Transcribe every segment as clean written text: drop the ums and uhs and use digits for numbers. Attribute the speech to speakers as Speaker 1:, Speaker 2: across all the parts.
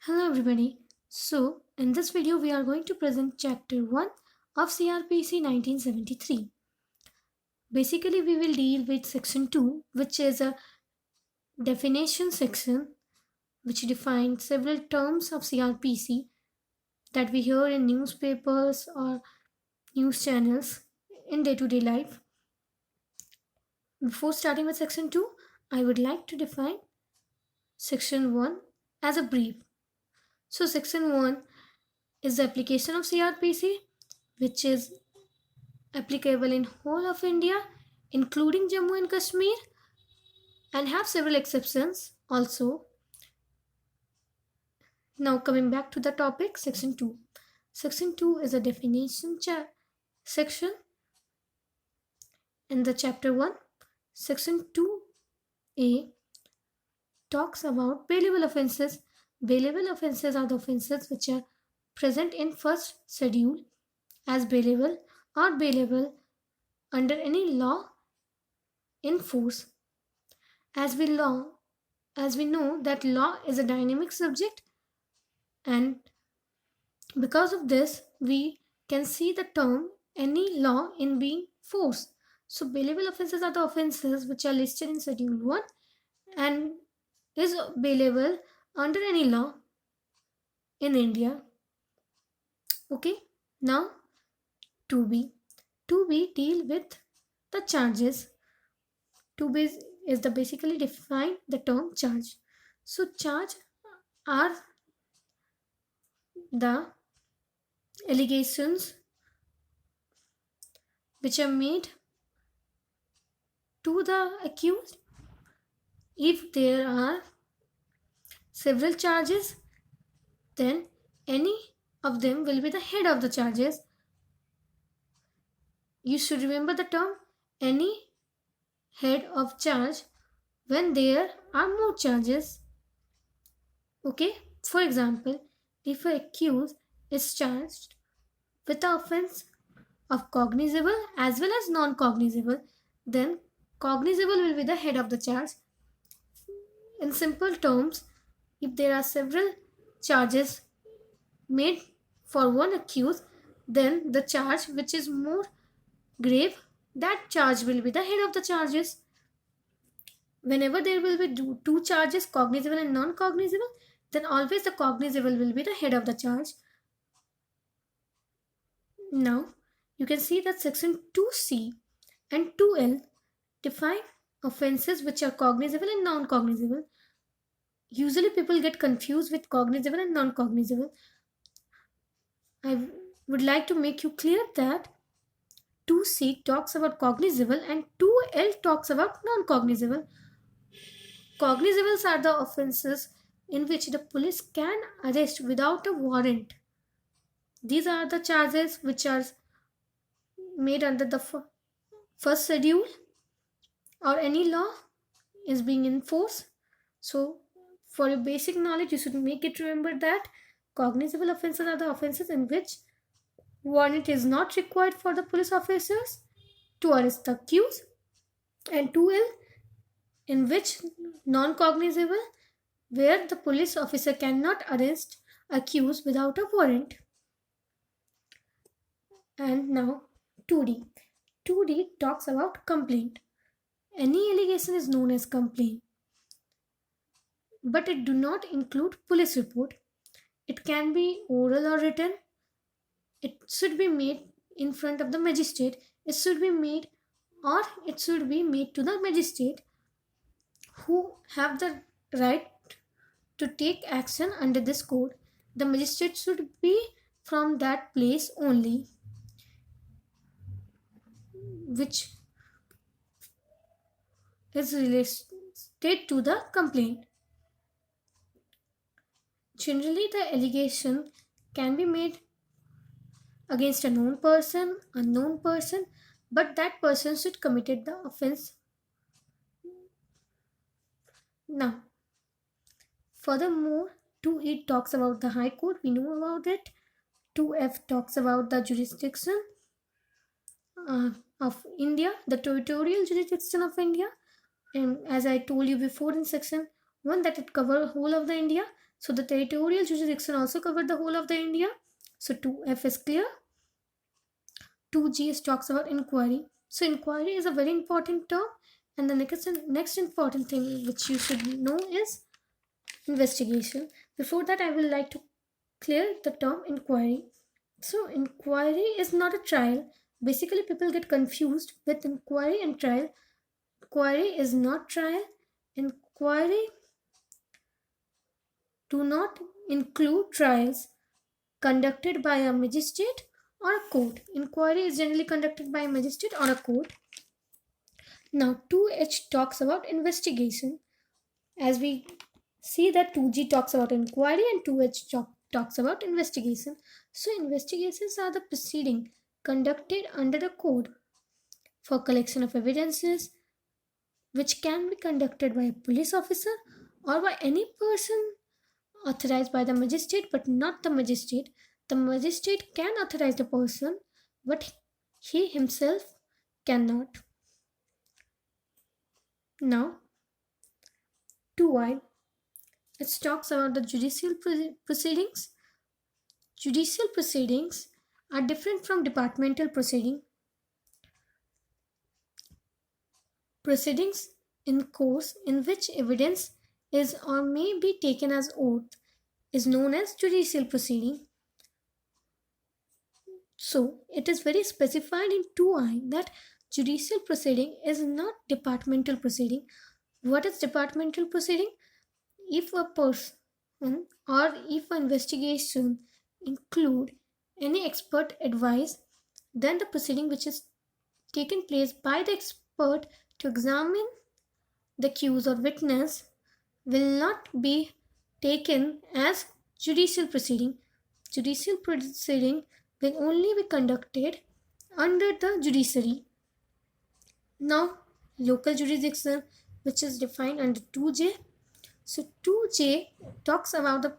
Speaker 1: Hello everybody. So, in this video we are going to present chapter 1 of CRPC 1973. Basically we will deal with section 2, which is a definition section which defines several terms of CRPC that we hear in newspapers or news channels in day-to-day life. Before starting with section 2, I would like to define section 1 as a brief. So section 1 is the application of CRPC, which is applicable in whole of India, including Jammu and Kashmir, and have several exceptions also. Now coming back to the topic, section 2. Section 2 is a definition section in the chapter 1. Section 2a talks about bailable offences. Bailable offences are the offences which are present in first schedule as bailable or bailable under any law in force. As we law as we know that law is a dynamic subject, and because of this we can see the term any law in being force. So bailable offences are the offences which are listed in schedule 1 and is bailable under any law in India. Okay, now 2b 2b deal with the charges. 2b is the basically define the term charge. So charge are the allegations which are made to the accused. If there are several charges, then any of them will be the head of the charges. You should remember the term any head of charge when there are more charges. Okay, for example, if an accused is charged with the offense of cognizable as well as non cognizable, then cognizable will be the head of the charge. In simple terms, if there are several charges made for one accused, then the charge which is more grave, that charge will be the head of the charges. Whenever there will be two charges, cognizable and non cognizable, then always the cognizable will be the head of the charge. Now, you can see that section 2c and 2l define offenses which are cognizable and non cognizable. Usually, people get confused with cognizable and non cognizable. I would like to make you clear that 2c talks about cognizable and 2l talks about non cognizable. Cognizables are the offenses in which the police can arrest without a warrant. These are the charges which are made under the first schedule or any law is being enforced. So, for your basic knowledge, you should make it remember that cognizable offenses are the offenses in which warrant is not required for the police officers to arrest the accused, and 2L in which non-cognizable where the police officer cannot arrest accused without a warrant. And now 2D. 2D talks about complaint. Any allegation is known as complaint, but it do not include police report. It can be oral or written. It should be made in front of the magistrate. It should be made or it should be made to the magistrate who have the right to take action under this code. The magistrate should be from that place only, which is related to the complaint. Generally, the allegation can be made against a known person, unknown person, but that person should committed the offense. Now, furthermore, 2E talks about the High Court, we know about it. 2F talks about the jurisdiction of India, the territorial jurisdiction of India. And as I told you before in section one that it cover whole of the India. So the territorial jurisdiction also covered the whole of the India. So 2F is clear. 2G is talks about inquiry. So inquiry is a very important term, and the next important thing which you should know is investigation. Before that, I will like to clear the term inquiry. So inquiry is not a trial. Basically, people get confused with inquiry and trial. Inquiry is not trial. Inquiry do not include trials conducted by a magistrate or a court. Inquiry is generally conducted by a magistrate or a court. Now 2H talks about investigation. As we see that 2G talks about inquiry and 2H talks about investigation. So investigations are the proceeding conducted under the code for collection of evidences, which can be conducted by a police officer or by any person authorized by the magistrate, but not the magistrate. The magistrate can authorize the person, but he himself cannot. Now 2I, it talks about the judicial proceedings. Judicial proceedings are different from departmental proceedings in course in which evidence is or may be taken as oath is known as judicial proceeding. So it is very specified in 2I that judicial proceeding is not departmental proceeding. What is departmental proceeding? If a person or if an investigation include any expert advice, then the proceeding which is taken place by the expert to examine the accused or witness will not be taken as judicial proceeding. Judicial proceeding will only be conducted under the judiciary. Now, local jurisdiction, which is defined under 2J. So 2J talks about the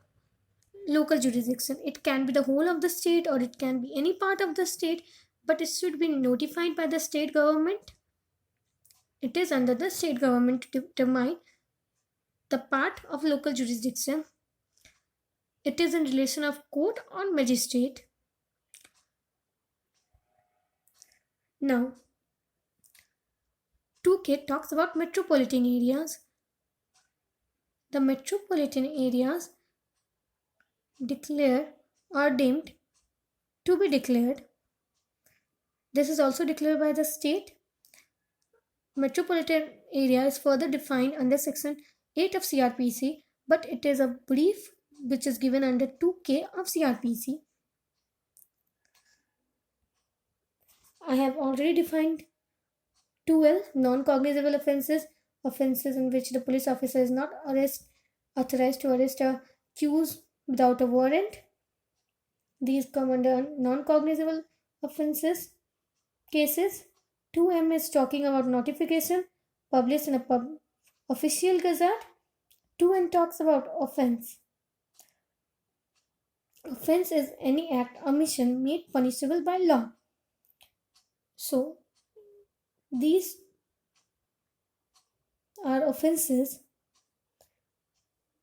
Speaker 1: local jurisdiction. It can be the whole of the state or it can be any part of the state, but it should be notified by the state government. It is under the state government to determine the part of local jurisdiction. It is in relation of court or magistrate. Now, 2K talks about metropolitan areas. The metropolitan areas declare or deemed to be declared. This is also declared by the state. Metropolitan area is further defined under section 8 of CRPC, but it is a brief which is given under 2K of CRPC. I have already defined 2L, non-cognizable offences, offences in which the police officer is not authorized to arrest a accused without a warrant. These come under non-cognizable offences cases. 2M is talking about notification published in a official gazette. 2N talks about offense. Offense is any act, omission made punishable by law. So, these are offenses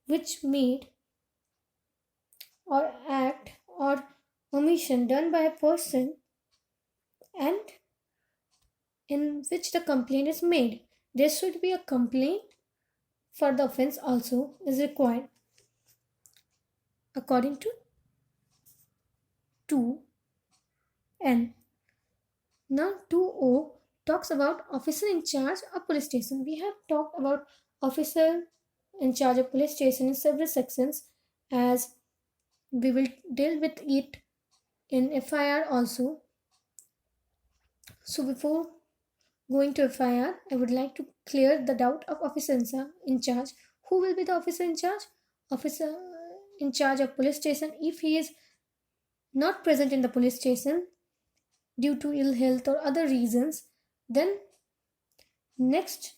Speaker 1: which made or act or omission done by a person and in which the complaint is made. There should be a complaint for the offense also is required according to 2N. Now 2O talks about officer in charge of police station. We have talked about officer in charge of police station in several sections, as we will deal with it in FIR also. So before going to FIR, I would like to clear the doubt of officer in charge. Who will be the officer in charge? Officer in charge of police station, if he is not present in the police station due to ill health or other reasons, then next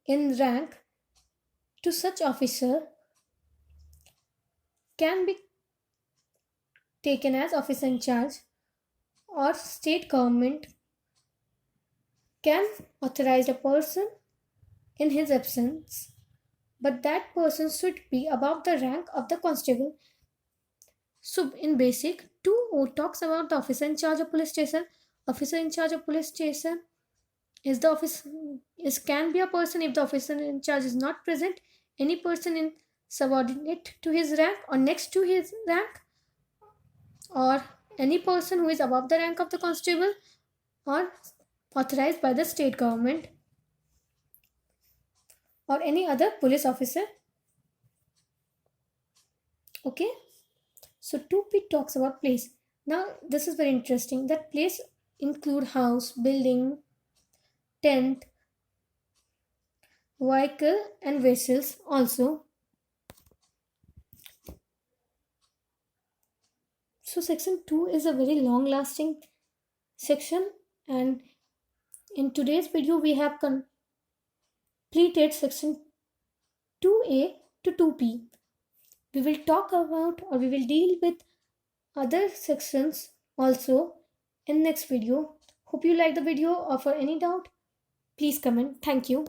Speaker 1: in rank to such officer can be taken as officer in charge, or state government can authorize a person in his absence but that person should be above the rank of the constable. So, in basic, 2O talks about the officer in charge of police station. Officer in charge of police station is the office is can be a person if the officer in charge is not present. Any person in subordinate to his rank or next to his rank, or any person who is above the rank of the constable or authorized by the state government or any other police officer. Okay, so 2P talks about place. Now this is very interesting that place include house, building, tent, vehicle and vessels also. So section 2 is a very long lasting section, and in today's video we have completed section 2A to 2P. We will talk about or we will deal with other sections also in next video. Hope you like the video, or for any doubt please comment. Thank you.